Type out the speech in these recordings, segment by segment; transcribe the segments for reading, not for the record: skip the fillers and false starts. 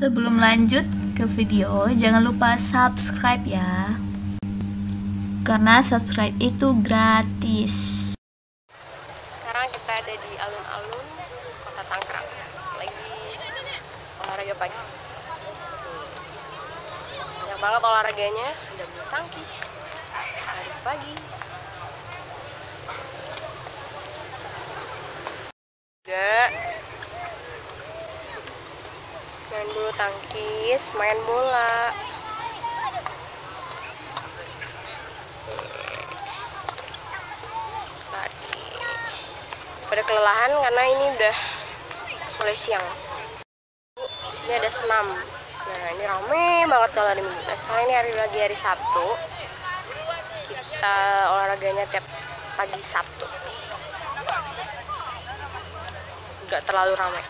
Sebelum lanjut ke video, jangan lupa subscribe ya, karena subscribe itu gratis. Sekarang kita ada di alun-alun Kota Tangerang, lagi olahraga pagi. Banyak banget olahraganya, ada bulu tangkis, lari pagi, juga main bulu tangkis, main bola. Tadi pada kelelahan karena ini udah mulai siang. Di sini ada senam. Nah, ini rame banget kalau hari Minggu. Nah, sekarang ini hari Sabtu. Kita olahraganya tiap pagi Sabtu. Nggak terlalu ramai.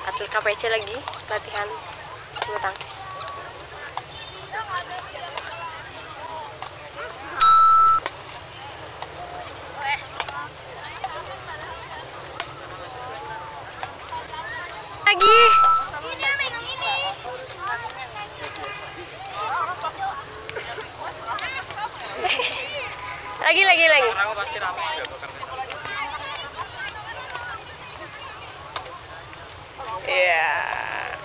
Atlet KPC lagi latihan bulu tangkis. Lagi. Iya.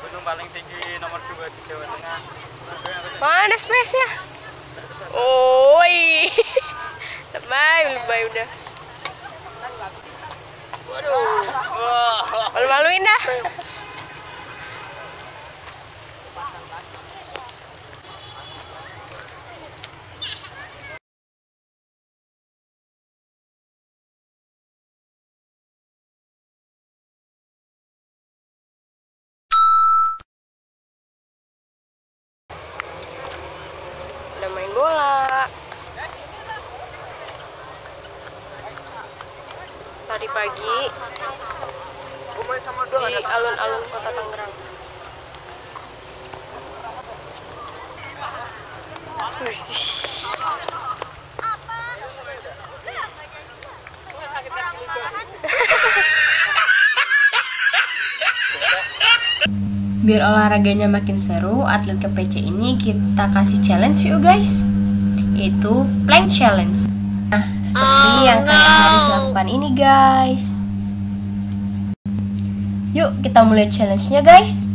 Gunung paling tinggi nomor 2 di Jawa Tengah. Mana space-nya? Oi. Lebay udah. Waduh. Wah. Malu-maluin dah. Udah main bola. Tadi pagi di alun-alun Kota Tangerang. Biar olahraganya makin seru, atlet KPC ini kita kasih challenge yuk guys, yaitu plank challenge. Nah, seperti yang kalian harus lakukan ini guys. Yuk kita mulai challenge-nya guys.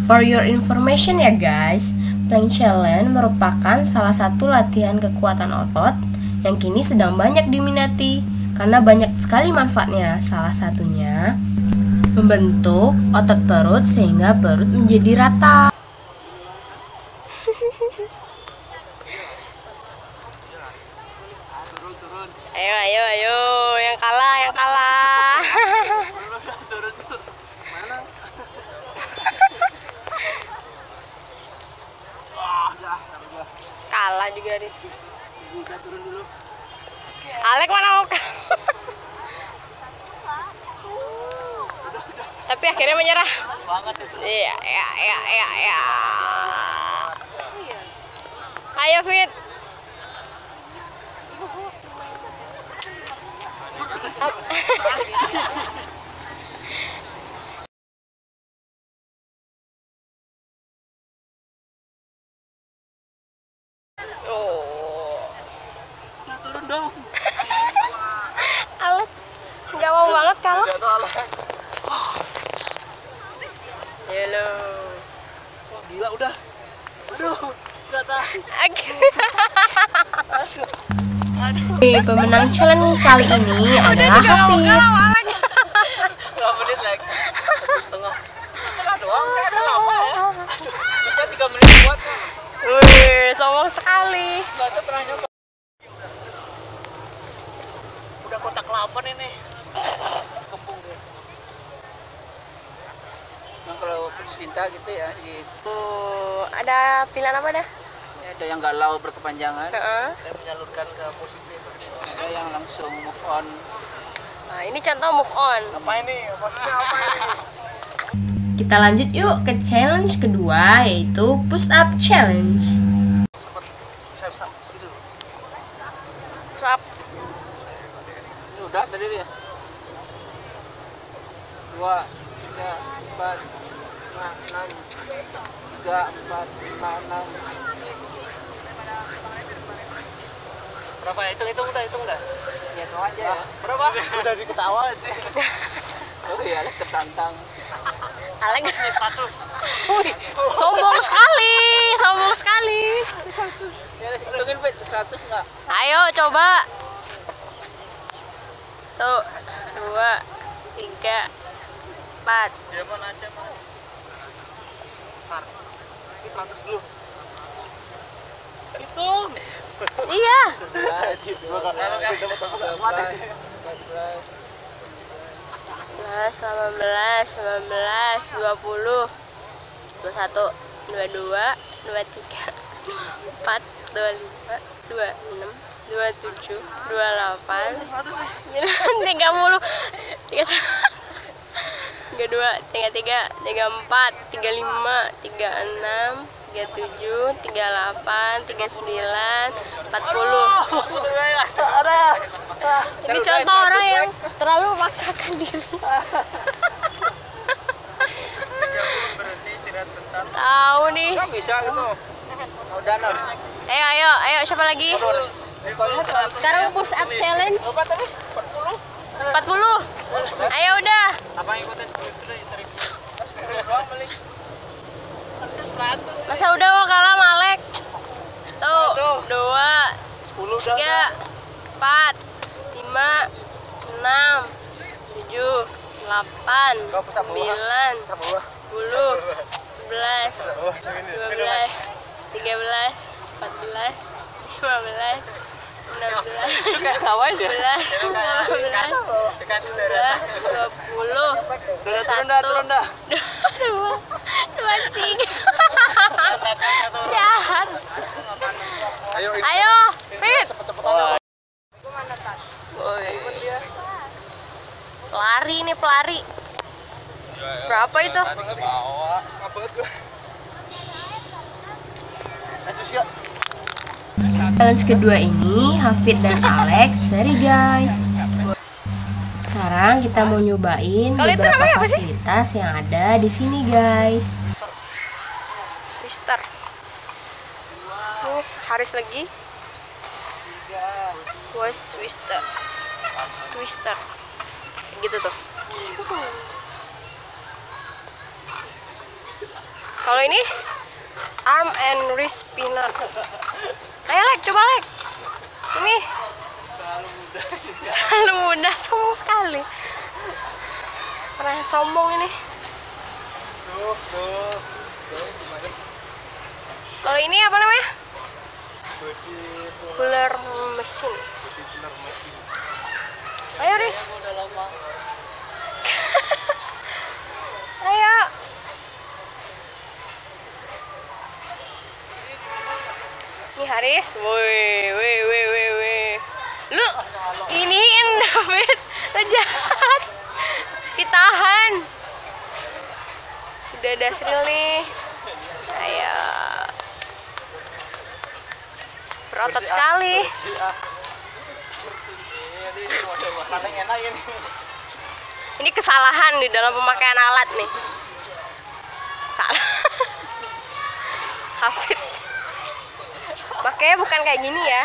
For your information ya guys, plank challenge merupakan salah satu latihan kekuatan otot yang kini sedang banyak diminati karena banyak sekali manfaatnya. Salah satunya membentuk otot perut sehingga perut menjadi rata. Ayo, yang kalah. Turun. Mana? Udah. Kalah juga nih. Udah turun dulu. Alek mana mau kalah? Tapi akhirnya menyerah. Banget itu. Iya. Ayo Fit. Oh. Udah turun dong. Alek nggak mau banget kalah. Halo. Wah, gila udah. Aduh, enggak tahan. Pemenang challenge kali ini adalah Hafid. 2 menit lagi. Setengah doang. Lama ya. Bisa 3 menit buat. Wih, sombong sekali. Baca pernah nyoba. Udah kotak 8 ini. Kembung deh. Nah, kalau cinta gitu ya, gitu. Ada pilihan apa dah? Ya, ada yang galau berkepanjangan. Heeh. Dan menyalurkan ke positif. Ada yang langsung move on. Nah, ini contoh move on. Apa ini? Maksudnya apa ini? Kita lanjut yuk ke challenge kedua, yaitu push up challenge. Bisa gitu. Push up. Udah tadi ya. 2, 3, 4, 5, 6, 3, 4, 5, 6. Berapa? Hitung udah. Ya itu aja ya. Berapa? Udah diketawa aja. Oh iya, Alex tertantang. Alex 100. Wih, sombong sekali. Ya, Alex hitungin 100 enggak? Ayo coba. 1, 2, 3, 4. Dia mana aja, Mas? Ini 100 dulu. Hitung. Iya. 11, 12, 18, 19, 20, 21, 22, 23, 24, 25, 26, 27, 28, 30, 32, 33, 34, 35, 36, 37, 38, 39, 40. Ini contoh orang yang terlalu memaksakan diri. berhenti istirahat bentar. Tahu nih. Enggak bisa gitu. Udah nah. Ayo, siapa lagi? Sekarang push up challenge. Berapa tadi? 40. Ayo udah. Apa ikutin sudah sering. Masa udah mau kalah Malek? Tuh, 2, 10 udah. 3, 4, 5, 6, 7, 8, 9, 10, 11, 12, 13, 14, 15, 16, 17, 18, 20, 23. Jahat. Ayo, Fit. Woi. Pelari. Berapa itu? Challenge kedua ini Hafid dan Alex seri guys. Sekarang kita mau nyobain beberapa fasilitas yang ada di sini guys. Twister. Haris lagi. Twister. Gitu tuh. Kalau ini arm and wrist spinner. Ayo Lek, coba Lek. Ini terlalu mudah, sombong sekali. Pernah sombong ini. Kalau ini apa namanya? Puller mesin. Ayo Riz. Ayo. Ini Haris. Woi. Lu iniin David. Lu jahat. Ditahan. Udah ada Sril nih. Ayo. Berotot sekali. Ini kesalahan di dalam pemakaian alat nih. Salah. Hafid. Makanya bukan kayak gini ya.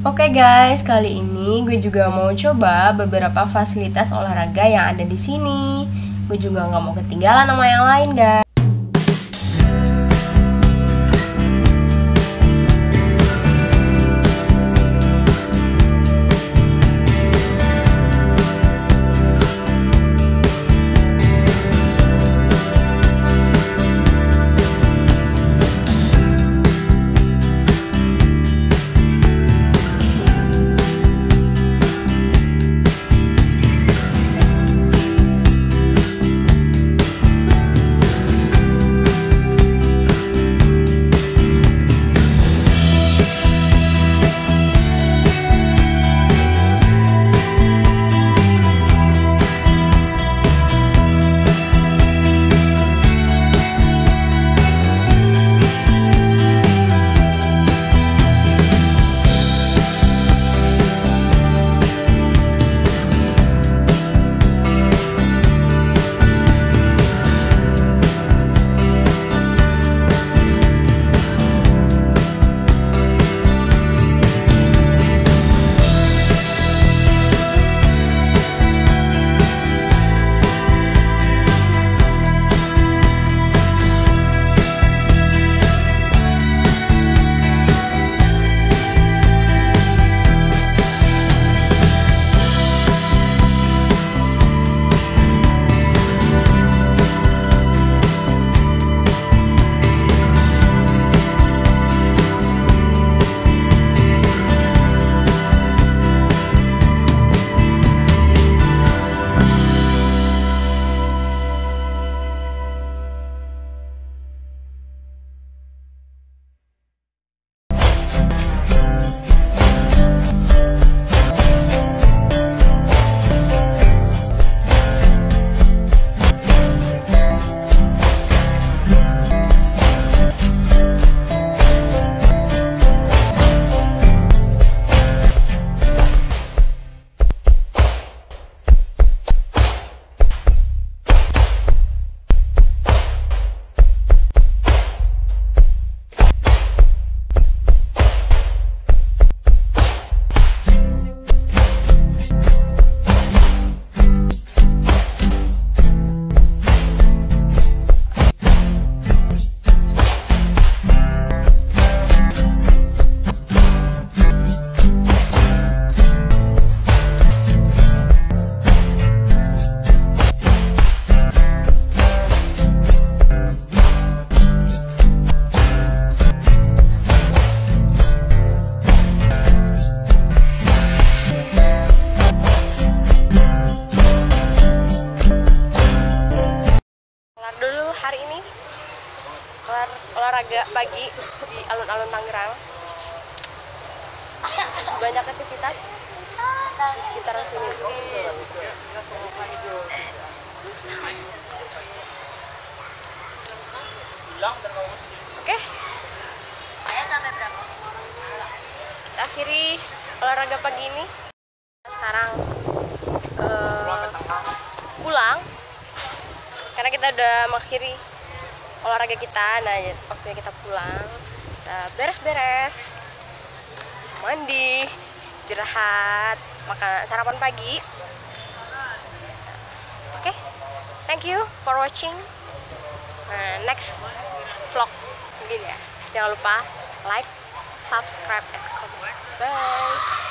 Oke guys, kali ini gue juga mau coba beberapa fasilitas olahraga yang ada di sini. Gue juga nggak mau ketinggalan sama yang lain guys. hari ini olahraga pagi di alun-alun Tangerang. Banyak aktivitas di sekitaran sini. Oke. Sampai berapa? Kita akhiri olahraga pagi ini. Sekarang pulang karena kita udah mengakhiri olahraga kita. Nah, waktunya kita pulang, kita beres-beres, mandi, istirahat, makan sarapan pagi. Oke, thank you for watching. Nah, next vlog mungkin ya. Jangan lupa like, subscribe, and comment. Bye.